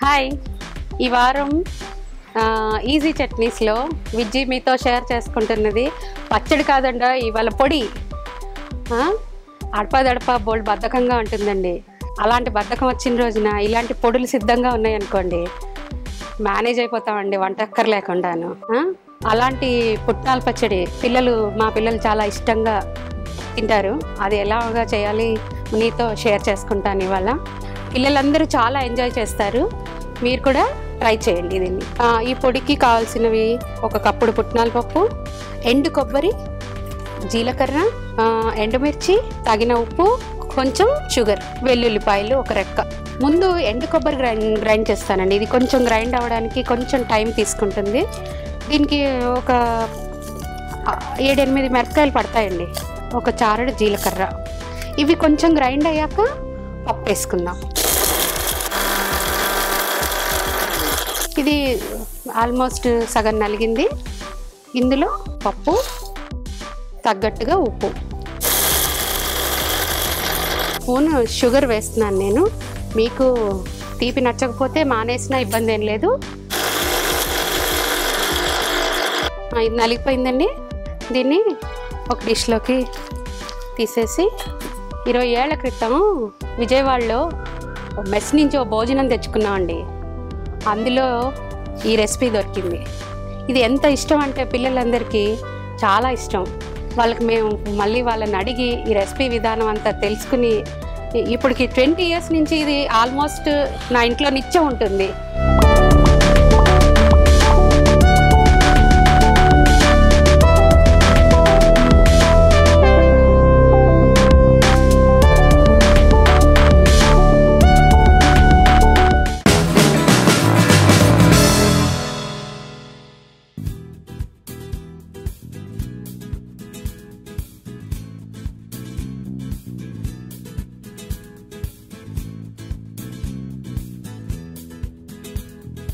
Hi, ఈ వారం easy చట్నీస్లో Vijji మీతో షేర్ చేసుకుంటున్నది పచ్చడి కాదండి, ఇవాళ పొడి. అడపదడప బోల్డ్ బద్ధకంగా ఉంటుందండి. అలాంటి బద్ధకం వచ్చిన రోజున ఇలాంటి పొడులు సిద్ధంగా ఉన్నాయనుకోండి, మేనేజ్ అయిపోతామండి వంటక్కర లేకుండాను. అలాంటి పుట్నాల పచ్చడి మా పిల్లలు చాలా ఇష్టంగా తింటారు. అది ఎలాగా చేయాలి మీతో షేర్ చేసుకుంటాను ఇవాళ. పిల్లలందరూ చాలా ఎంజాయ్ చేస్తారు. మీరు కూడా ట్రై చేయండి దీన్ని. ఈ పొడికి కావాల్సినవి: ఒక కప్పుడు పుట్నాల పప్పు, ఎండు కొబ్బరి, జీలకర్ర, ఎండుమిర్చి, తగిన ఉప్పు, కొంచెం షుగర్, వెల్లుల్లిపాయలు ఒక రెక్క. ముందు ఎండు కొబ్బరి గ్రైండ్ చేస్తానండి. ఇది కొంచెం గ్రైండ్ అవ్వడానికి కొంచెం టైం తీసుకుంటుంది. దీనికి ఒక 7-8 మిరపకాయలు పడతాయండి, ఒక చారడు జీలకర్ర. ఇవి కొంచెం గ్రైండ్ అయ్యాక పప్పు వేసుకుందాం. ఇది ఆల్మోస్ట్ సగం నలిగింది. ఇందులో పప్పు, తగ్గట్టుగా ఉప్పు, స్పూన్ షుగర్ వేస్తున్నాను నేను. మీకు తీపి నచ్చకపోతే మానేసినా ఇబ్బంది ఏం లేదు. ఇది నలిగిపోయిందండి. దీన్ని ఒక డిష్లోకి తీసేసి, 20 ఏళ్ల క్రితం విజయవాడలో మెస్ నుంచి ఓ భోజనం తెచ్చుకున్నామండి. అందులో ఈ రెసిపీ దొరికింది. ఇది ఎంత ఇష్టం అంటే పిల్లలందరికీ చాలా ఇష్టం. మేము మళ్ళీ వాళ్ళని అడిగి ఈ రెసిపీ విధానం అంతా తెలుసుకుని, ఇప్పటికి 20 years నుంచి ఇది ఆల్మోస్ట్ నా ఇంట్లో నిత్యం ఉంటుంది.